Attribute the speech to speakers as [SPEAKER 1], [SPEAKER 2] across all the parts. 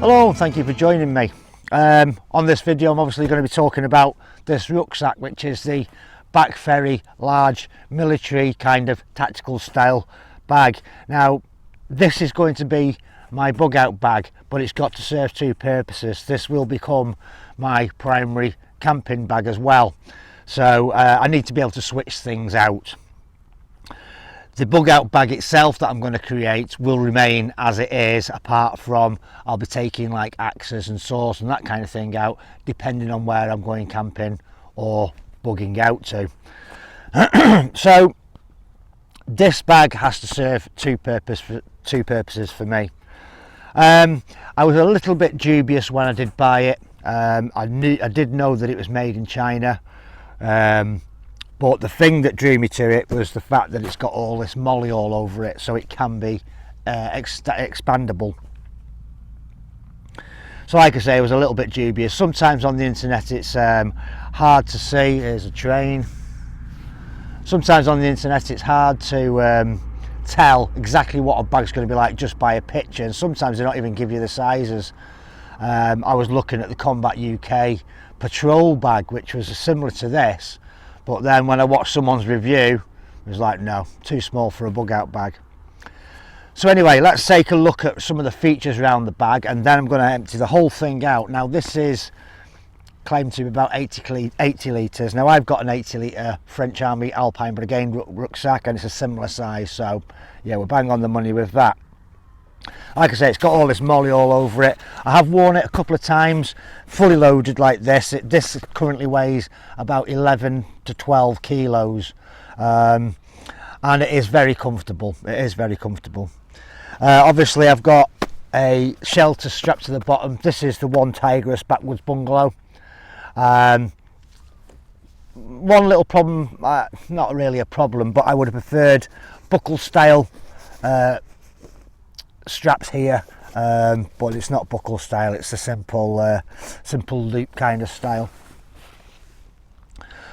[SPEAKER 1] Hello, thank you for joining me. On this video I'm obviously going to be talking about this rucksack, which is the Backferry large military kind of tactical style bag. Now this is going to be my bug out bag, but it's got to serve two purposes. This will become my primary camping bag as well, so I need to be able to switch things out. The bug out bag itself that I'm going to create will remain as it is, apart from I'll be taking like axes and saws and that kind of thing out, depending on where I'm going camping or bugging out to. So this bag has to serve two purposes for me. I was a little bit dubious when I did buy it. I did know that it was made in China. But the thing that drew me to it was the fact that it's got all this molly all over it, so it can be expandable. So like I say, I was a little bit dubious. Sometimes on the internet it's hard to see. Here's a train. Sometimes on the internet it's hard to tell exactly what a bag's going to be like just by a picture, and sometimes they don't even give you the sizes. I was looking at the Combat UK patrol bag, which was similar to this, but then when I watched someone's review, it was like, no, too small for a bug out bag. So anyway, let's take a look at some of the features around the bag, and then I'm going to empty the whole thing out. Now this is claimed to be about 80 litres. Now I've got an 80 litre French Army Alpine Brigade rucksack, and it's a similar size, so yeah, we're bang on the money with that. Like I say, it's got all this molly all over it. I have worn it a couple of times fully loaded like this. This currently weighs about 11 to 12 kilos, and it is very comfortable. It is very comfortable. Obviously I've got a shelter strapped to the bottom. This is the One Tigress Backwoods bungalow. One little problem, not really a problem, but I would have preferred buckle style straps here, but it's not buckle style, it's a simple loop kind of style.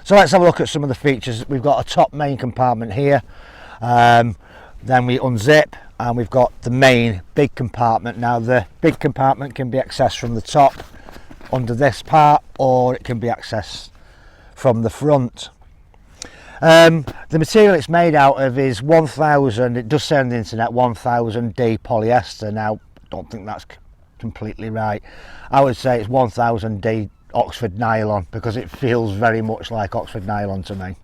[SPEAKER 1] So let's have a look at some of the features. We've got a top main compartment here, then we unzip and we've got the main big compartment. Now the big compartment can be accessed from the top under this part, or it can be accessed from the front. The material it's made out of is 1000, it does say on the internet 1000D polyester. Now I don't think that's completely right. I would say it's 1000D Oxford nylon, because it feels very much like Oxford nylon to me.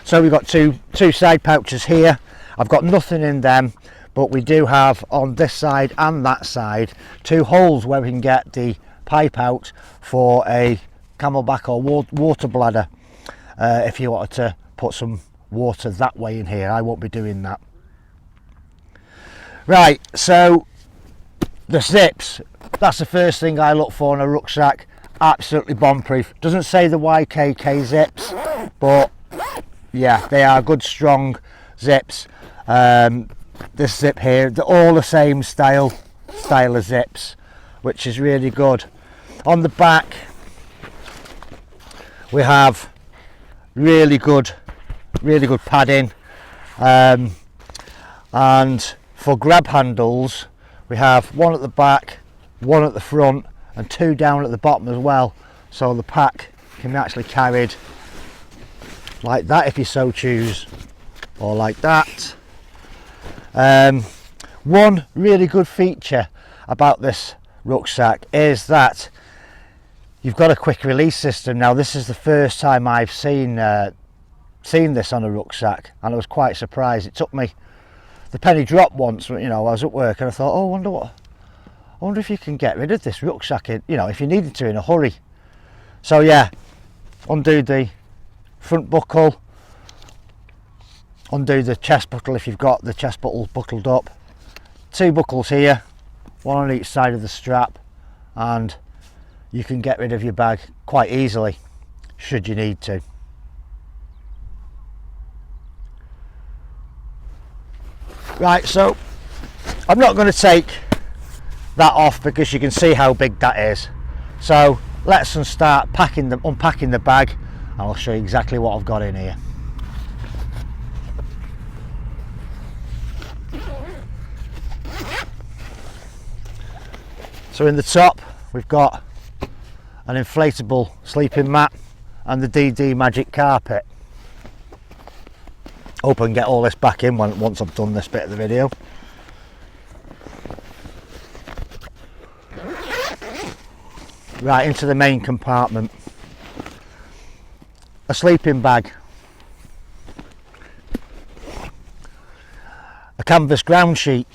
[SPEAKER 1] So we've got two side pouches here. I've got nothing in them, but we do have on this side and that side two holes where we can get the pipe out for a camelback or water bladder, if you wanted to put some water that way in here. I won't be doing that. Right, so the zips, that's the first thing I look for in a rucksack. Absolutely bomb proof. Doesn't say the YKK zips, but yeah, they are good strong zips. This zip here, they're all the same style of zips, which is really good. On the back we have really good padding, and for grab handles we have one at the back, one at the front, and two down at the bottom as well, so the pack can be actually carried like that if you so choose, or like that. One really good feature about this rucksack is that you've got a quick release system. Now this is the first time I've seen this on a rucksack, and I was quite surprised. It took me, the penny dropped once, you know, I was at work and I thought, oh, I wonder if you can get rid of this rucksack, you know, if you needed to in a hurry. So yeah, undo the front buckle, undo the chest buckle if you've got the chest buckle buckled up, two buckles here, one on each side of the strap, and you can get rid of your bag quite easily should you need to. Right, so I'm not going to take that off because you can see how big that is. So let's start unpacking the bag, and I'll show you exactly what I've got in here. So in the top we've got an inflatable sleeping mat and the DD Magic carpet. Hope I can get all this back in once I've done this bit of the video. Right, into the main compartment. A sleeping bag, a canvas ground sheet,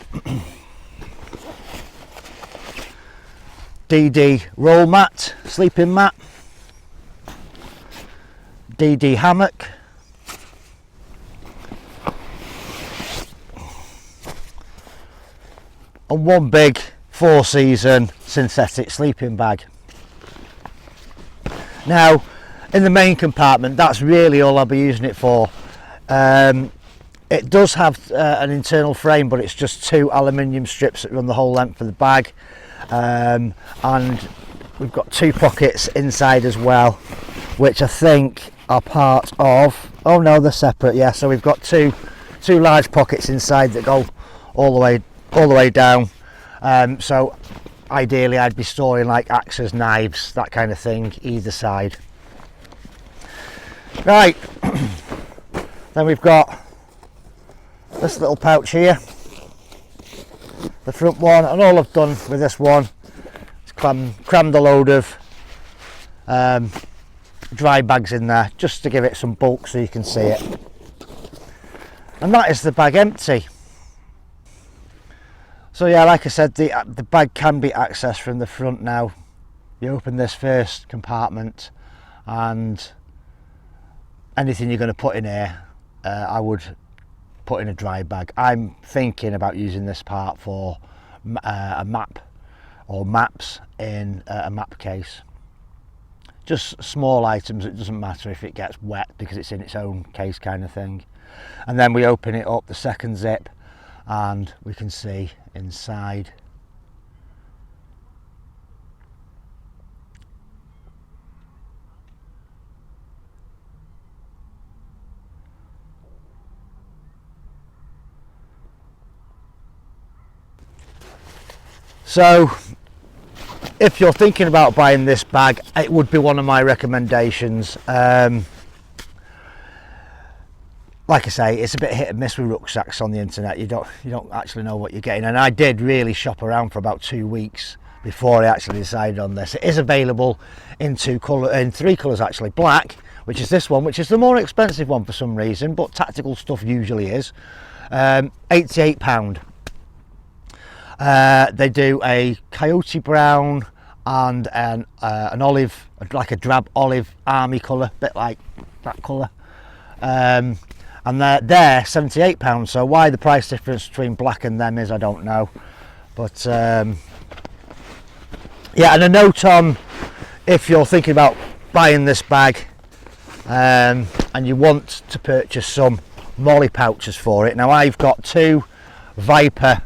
[SPEAKER 1] DD roll mat, sleeping mat, DD hammock, and one big 4-season synthetic sleeping bag. Now in the main compartment, that's really all I'll be using it for. It does have an internal frame, but it's just 2 aluminium strips that run the whole length of the bag, and we've got 2 pockets inside as well, which I think are part of, oh no, they're separate, yeah. So we've got two large pockets inside that go all the way down. So ideally I'd be storing like axes, knives, that kind of thing either side. Right, then we've got this little pouch here, the front one, and all I've done with this one is crammed a load of dry bags in there just to give it some bulk so you can see it. And that is the bag empty. So yeah, like I said, the bag can be accessed from the front now. You open this first compartment and anything you're going to put in here, I would put in a dry bag. I'm thinking about using this part for a map or maps in a map case. Just small items, it doesn't matter if it gets wet because it's in its own case kind of thing. And then we open it up, the second zip, and we can see inside. So if you're thinking about buying this bag, it would be one of my recommendations. Like I say, it's a bit hit and miss with rucksacks on the internet. You don't actually know what you're getting, and I did really shop around for about 2 weeks before I actually decided on this. It is available in 3 colours actually. Black, which is this one, which is the more expensive one for some reason, but tactical stuff usually is. £88. They do a coyote brown and an olive, like a drab olive army colour, bit like that colour, and they're £78. So why the price difference between black and them is, I don't know. But yeah, and a note on, if you're thinking about buying this bag and you want to purchase some molly pouches for it. Now I've got 2 Viper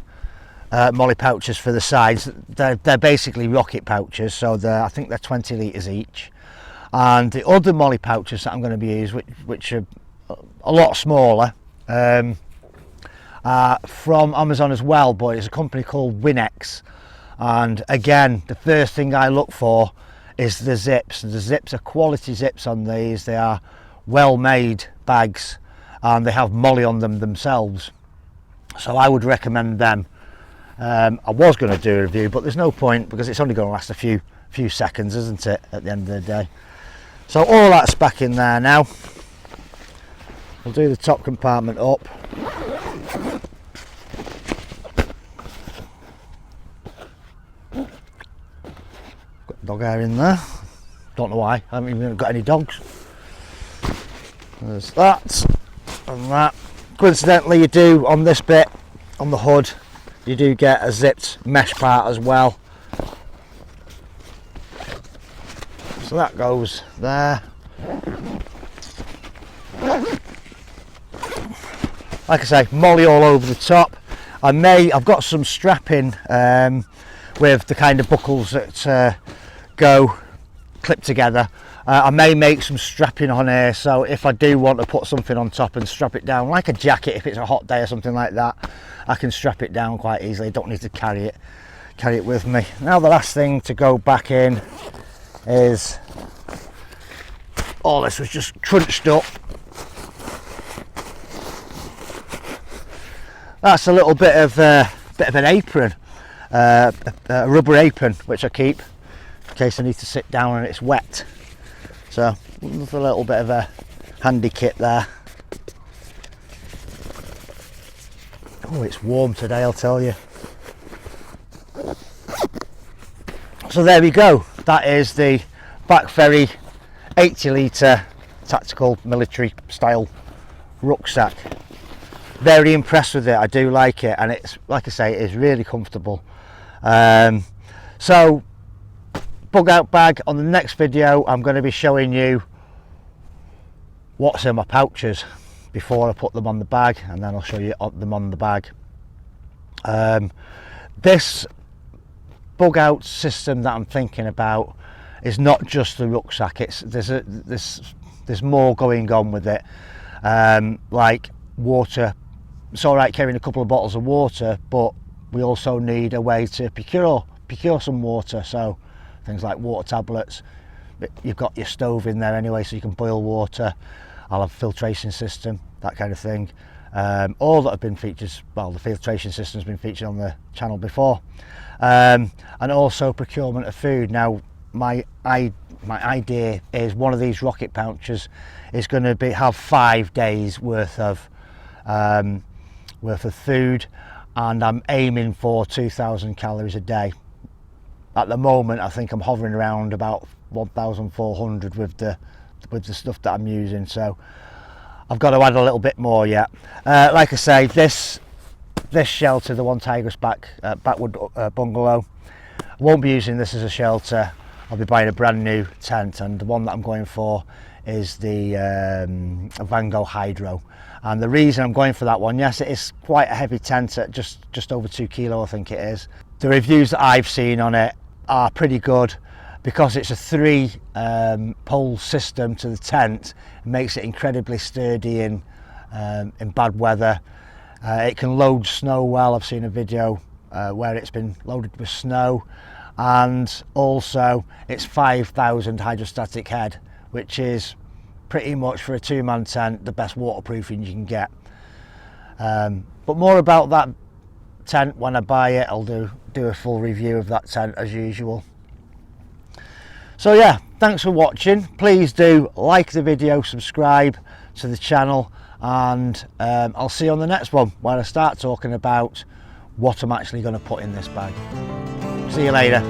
[SPEAKER 1] molly pouches for the sides. They're basically rocket pouches, so I think they're 20 litres each. And the other molly pouches that I'm going to be using, which are a lot smaller, from Amazon as well, but it's a company called Wynex. And again, the first thing I look for is the zips. The zips are quality zips on these. They are well made bags and they have molly on them themselves, so I would recommend them. I was going to do a review, but there's no point because it's only going to last a few seconds, isn't it, at the end of the day. So all that's back in there now. We'll do the top compartment up. Got dog hair in there. Don't know why, I haven't even got any dogs. There's that and that. Coincidentally, you do on this bit, on the hood, you do get a zipped mesh part as well. So that goes there. Like I say, molly all over the top. I've got some strapping with the kind of buckles that go clip together. I may make some strapping on here, so if I do want to put something on top and strap it down, like a jacket, if it's a hot day or something like that, I can strap it down quite easily. I don't need to carry it. carry it with me. Now the last thing to go back in is, all this was just crunched up. That's a little bit of an apron, a rubber apron, which I keep in case I need to sit down and it's wet. So a little bit of a handy kit there. Oh, it's warm today, I'll tell you. So there we go. That is the Backferry 80 litre tactical military style rucksack. Very impressed with it. I do like it, and it's, like I say, it is really comfortable. So bug out bag. On the next video I'm going to be showing you what's in my pouches before I put them on the bag, and then I'll show you them on the bag. This bug out system that I'm thinking about is not just the rucksack. There's more going on with it, like water. It's all right carrying a couple of bottles of water, but we also need a way to procure some water. So things like water tablets. You've got your stove in there anyway, so you can boil water. I'll have a filtration system, that kind of thing. All that have been featured, well, the filtration system's been featured on the channel before, and also procurement of food. Now my idea is one of these rocket pouches is going to have 5 days worth of food, and I'm aiming for 2,000 calories a day. At the moment I think I'm hovering around about 1,400 with the stuff that I'm using, so I've got to add a little bit more yet. Like I say, this shelter, the one Tigress Backwoods bungalow, I won't be using this as a shelter. I'll be buying a brand new tent, and the one that I'm going for is the Van Gogh Hydro. And the reason I'm going for that one, yes, it is quite a heavy tent at just over 2 kilo, I think it is. The reviews that I've seen on it are pretty good, because it's a 3 pole system to the tent. It makes it incredibly sturdy in bad weather. It can load snow well. I've seen a video where it's been loaded with snow, and also it's 5,000 hydrostatic head, which is pretty much, for a 2-man tent, the best waterproofing you can get. But more about that tent when I buy it. I'll do a full review of that tent as usual. So yeah, thanks for watching. Please do like the video, subscribe to the channel, and I'll see you on the next one, where I start talking about what I'm actually going to put in this bag. See you later.